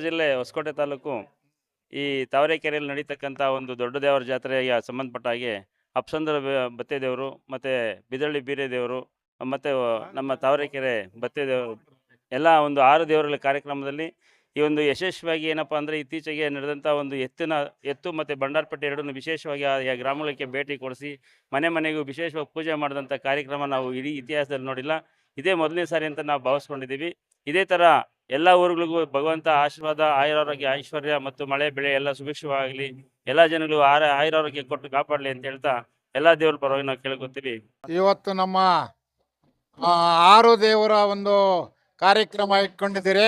ಜಿಲ್ಲೆ ಹೊಸಕೋಟೆ ತಾಲೂಕು ಈ ತಾವರೆಕೆರೆಯಲ್ಲಿ ನಡೀತಕ್ಕಂಥ ಒಂದು ದೊಡ್ಡ ದೇವರ ಜಾತ್ರೆಗೆ ಸಂಬಂಧಪಟ್ಟ ಹಾಗೆ ಅಪ್ಸಂದ್ರ ಬತ್ತೆ ದೇವರು ಮತ್ತು ಬಿದಳ್ಳಿ ಬೀರೆ ದೇವರು ಮತ್ತು ನಮ್ಮ ತಾವರೆಕೆರೆ ಬತ್ತೆ ದೇವರು ಎಲ್ಲ ಒಂದು 6 ದೇವರುಗಳ ಕಾರ್ಯಕ್ರಮದಲ್ಲಿ ಈ ಒಂದು ಯಶಸ್ವಿಯಾಗಿ ಏನಪ್ಪ ಅಂದರೆ ಇತ್ತೀಚೆಗೆ ನಡೆದಂಥ ಒಂದು ಎತ್ತು ಮತ್ತು ಬಂಡಾರಪಟ್ಟಿ ಎರಡನ್ನೂ ವಿಶೇಷವಾಗಿ ಆ ಗ್ರಾಮಗಳಿಗೆ ಭೇಟಿ ಕೊಡಿಸಿ ಮನೆ ಮನೆಗೂ ವಿಶೇಷವಾಗಿ ಪೂಜೆ ಮಾಡಿದಂಥ ಕಾರ್ಯಕ್ರಮ ನಾವು ಇಡೀ ಇತಿಹಾಸದಲ್ಲಿ ನೋಡಿಲ್ಲ. ಇದೇ ಮೊದಲನೇ ಸಾರಿ ಅಂತ ನಾವು ಭಾವಿಸ್ಕೊಂಡಿದ್ದೀವಿ. ಇದೇ ಥರ ಎಲ್ಲ ಊರುಗಳಿಗೂ ಭಗವಂತ ಆಶೀರ್ವಾದ, ಆಯುರಾರೋಗ್ಯ, ಐಶ್ವರ್ಯ ಮತ್ತು ಮಳೆ ಬೆಳೆ ಎಲ್ಲ ಸುಭಿಕ್ಷವಾಗಲಿ, ಎಲ್ಲ ಜನಗಳು ಆಯುರಾರೋಗ್ಯ ಕೊಟ್ಟು ಕಾಪಾಡಲಿ ಅಂತ ಹೇಳ್ತಾ ಎಲ್ಲ ದೇವರ ಪರವಾಗಿ ನಾವು ಕೇಳ್ಕೊತೀವಿ. ಇವತ್ತು ನಮ್ಮ 6 ದೇವರ ಒಂದು ಕಾರ್ಯಕ್ರಮ ಇಟ್ಕೊಂಡಿದ್ದೀರಿ.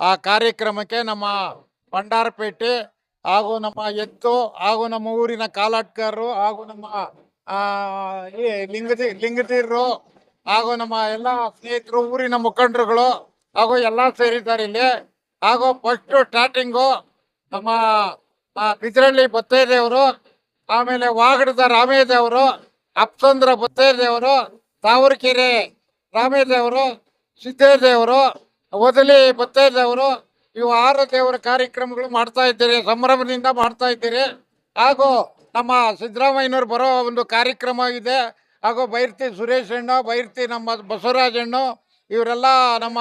ಆ ಕಾರ್ಯಕ್ರಮಕ್ಕೆ ನಮ್ಮ ಬಂಡಾರಪೇಟೆ ಹಾಗೂ ನಮ್ಮ ಎತ್ತು ಹಾಗೂ ನಮ್ಮ ಊರಿನ ಕಾಲಾಟ್ಕರು ಹಾಗೂ ನಮ್ಮ ಈ ಲಿಂಗದೀರರು ಹಾಗೂ ನಮ್ಮ ಎಲ್ಲ ಸ್ನೇಹಿತರು, ಊರಿನ ಮುಖಂಡರುಗಳು ಹಾಗೂ ಎಲ್ಲ ಸೇರಿದ್ದಾರೆ ಇಲ್ಲಿ. ಹಾಗೂ ಫಸ್ಟ್ ಸ್ಟಾರ್ಟಿಂಗು ನಮ್ಮ ಬಿದ್ರಳ್ಳಿ ಬತ್ತೇದೇವರು, ಆಮೇಲೆ ವಾಗಡದ ರಾಮೇದೇವರು, ಅಪ್ಸಂದ್ರ ಬತ್ತೇದೇವರು, ತಾವರೆಕೆರೆ ರಾಮೇದೇವರು, ಸಿದ್ದೇದೇವರು, ಒದಲಿ ಬತ್ತೇದೇವರು, ಇವು 6 ದೇವರ ಕಾರ್ಯಕ್ರಮಗಳು ಮಾಡ್ತಾ ಇದ್ದೀರಿ, ಸಂಭ್ರಮದಿಂದ ಮಾಡ್ತಾ ಇದ್ದೀರಿ. ಹಾಗೂ ನಮ್ಮ ಸಿದ್ದರಾಮಯ್ಯನವ್ರು ಬರೋ ಒಂದು ಕಾರ್ಯಕ್ರಮ ಇದೆ. ಹಾಗೂ ಬೈರ್ತಿ ಸುರೇಶ್ ಅಣ್ಣ, ಬೈರ್ತಿ ನಮ್ಮ ಬಸವರಾಜಣ್ಣು, ಇವರೆಲ್ಲ ನಮ್ಮ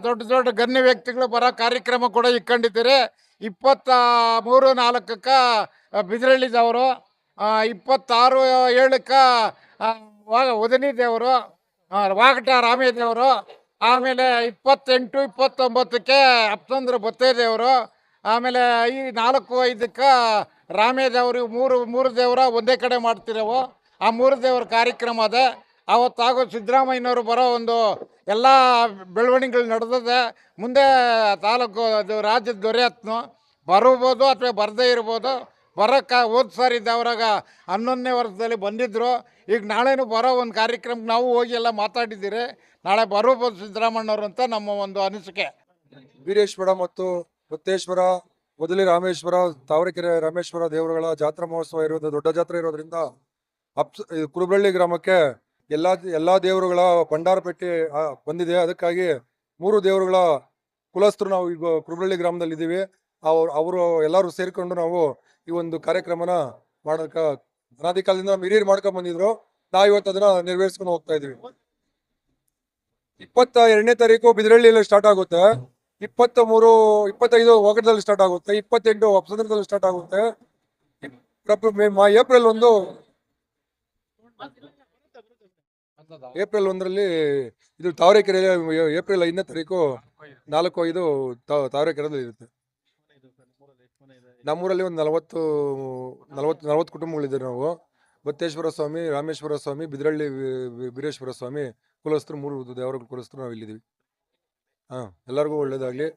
ದೊಡ್ಡ ದೊಡ್ಡ ಗಣ್ಯ ವ್ಯಕ್ತಿಗಳು ಬರೋ ಕಾರ್ಯಕ್ರಮ ಕೂಡ ಇಟ್ಕೊಂಡಿದ್ದೀರಿ. 23/4 ಬಿದ್ರಳ್ಳಿದವರು, 26/7 ಒದನಿ ದೇವರು, ವಾಗಟ ರಾಮೇದೇವರು, ಆಮೇಲೆ 28-29 ಅಪ್ಸಂದ್ರ ಬತ್ತೇದೇವರು, ಆಮೇಲೆ ಈ 4-5 ರಾಮೇದೇವರು. ಮೂರು ದೇವರ ಒಂದೇ ಕಡೆ ಮಾಡ್ತಿರೋವು. ಆ 3 ದೇವರ ಕಾರ್ಯಕ್ರಮ ಅದೇ ಅವತ್ತಾಗೋ ಸಿದ್ದರಾಮಯ್ಯನವರು ಬರೋ ಒಂದು ಎಲ್ಲ ಬೆಳವಣಿಗೆಗಳು ನಡೆದಿದೆ. ಮುಂದೆ ತಾಲೂಕು ಅದು ರಾಜ್ಯದ ದೊರೆಯತ್ನು ಬರ್ಬೋದು ಅಥವಾ ಬರದೇ ಇರ್ಬೋದು. ಬರೋಕ್ಕೆ ಹೋದ ಸಾರಿ ಇದ್ದವ್ರಾಗ 11ನೇ ವರ್ಷದಲ್ಲಿ ಬಂದಿದ್ದರು. ಈಗ ನಾಳೆನೂ ಬರೋ ಒಂದು ಕಾರ್ಯಕ್ರಮಕ್ಕೆ ನಾವು ಹೋಗಿ ಎಲ್ಲ ಮಾತಾಡಿದ್ದೀರಿ. ನಾಳೆ ಬರ್ಬೋದು ಸಿದ್ದರಾಮಣ್ಣವ್ರು ಅಂತ ನಮ್ಮ ಒಂದು ಅನಿಸಿಕೆ. ವೀರೇಶ್ವರ ಮತ್ತು ಮುತ್ತೇಶ್ವರ, ಮೊದಲಿ ರಾಮೇಶ್ವರ, ತಾವರೆಕೆರೆ ರಾಮೇಶ್ವರ ದೇವರುಗಳ ಜಾತ್ರಾ ಮಹೋತ್ಸವ ಇರೋದು, ದೊಡ್ಡ ಜಾತ್ರೆ ಇರೋದ್ರಿಂದ ಕುರುಬಳ್ಳಿ ಗ್ರಾಮಕ್ಕೆ ಎಲ್ಲಾ ದೇವರುಗಳ ಭಂಡಾರಪಟ್ಟಿ ಬಂದಿದೆ. ಅದಕ್ಕಾಗಿ 3 ದೇವರುಗಳ ಕುಲಸ್ಥರು ನಾವು ಈಗ ಕುರುಬಳ್ಳಿ ಗ್ರಾಮದಲ್ಲಿ ಇದ್ದೀವಿ. ಅವರು ಎಲ್ಲರೂ ಸೇರಿಕೊಂಡು ನಾವು ಈ ಒಂದು ಕಾರ್ಯಕ್ರಮನ ಮಾಡೋಕ ಅನಾದಿ ಕಾಲದಿಂದ ಹಿರಿಯರು ಮಾಡ್ಕೊಂಡ್ ಬಂದಿದ್ರು. ನಾವು ಇವತ್ತು ಅದನ್ನ ನೆರವೇರಿಸ್ಕೊಂಡು ಹೋಗ್ತಾ ಇದೀವಿ. 22ನೇ ತಾರೀಕು ಬಿದ್ರಳ್ಳಿಯಲ್ಲಿ ಸ್ಟಾರ್ಟ್ ಆಗುತ್ತೆ, 23, 25 ಒಗಟದಲ್ಲಿ ಸ್ಟಾರ್ಟ್ ಆಗುತ್ತೆ, 28 ಅಪ್ಸಂದ್ರದಲ್ಲಿ ಸ್ಟಾರ್ಟ್ ಆಗುತ್ತೆ. ಏಪ್ರಿಲ್ 1ರಲ್ಲಿ ಇದು ತಾವರೆಕೆರೆ, ಏಪ್ರಿಲ್ 5ನೇ ತಾರೀಕು 4-5 ತಾವರೆಕೆರೆದಲ್ಲಿ ಇರುತ್ತೆ. ನಮ್ಮೂರಲ್ಲಿ ಒಂದು 40 ಕುಟುಂಬಗಳಿದ್ದಾರೆ. ನಾವು ಬತ್ತೇಶ್ವರ ಸ್ವಾಮಿ, ರಾಮೇಶ್ವರ ಸ್ವಾಮಿ, ಬಿದ್ರಳ್ಳಿ ಬೀರೇಶ್ವರ ಸ್ವಾಮಿ ಕುಲಸ್ಥರು, 3 ದೇವರ ಕುಲಸ್ಥರು ನಾವು ಇಲ್ಲಿದ್ದೀವಿ. ಎಲ್ಲರಿಗೂ ಒಳ್ಳೇದಾಗ್ಲಿ.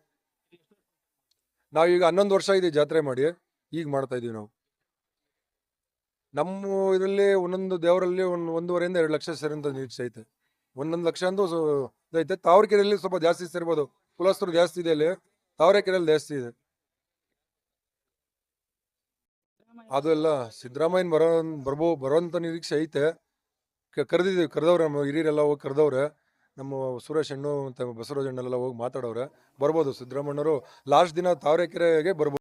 ನಾವೀಗ 11 ವರ್ಷ ಇದೆ ಜಾತ್ರೆ ಮಾಡಿ, ಈಗ ಮಾಡ್ತಾ ಇದೀವಿ ನಾವು. ನಮ್ಮ ಇದರಲ್ಲಿ ಒಂದೊಂದು ದೇವರಲ್ಲಿ 1.5 2 ಲಕ್ಷ ಸೇರಂತ ನಿರೀಕ್ಷೆ ಐತೆ. 1 ಲಕ್ಷ ಅಂತೂ ಇದೈತೆ. ತಾವರೆಕೆರೆಯಲ್ಲಿ ಸ್ವಲ್ಪ ಜಾಸ್ತಿ ಸೇರ್ಬೋದು, ಕುಲಸ್ಥರು ಜಾಸ್ತಿ ಇದೆ ಅಲ್ಲಿ, ತಾವರೆಕೆರೆಯಲ್ಲಿ ಜಾಸ್ತಿ ಇದೆ. ಅದು ಎಲ್ಲ ಸಿದ್ದರಾಮಯ್ಯನ ಬರೋಂಥ ನಿರೀಕ್ಷೆ ಐತೆ. ಕರೆದವ್ರೆ, ನಮ್ಮ ಹಿರಿಯರೆಲ್ಲ ಹೋಗಿ ಕರೆದವ್ರೆ. ನಮ್ಮ ಸುರೇಶ್ ಅಣ್ಣು ಮತ್ತು ಬಸವರಾಜಣ್ಣೆಲ್ಲ ಹೋಗಿ ಮಾತಾಡವ್ರೆ. ಬರ್ಬೋದು ಸಿದ್ದರಾಮಣ್ಣವರು ಲಾಸ್ಟ್ ದಿನ ತಾವರೆಕೆರೆಗೆ ಬರ್ಬೋದು.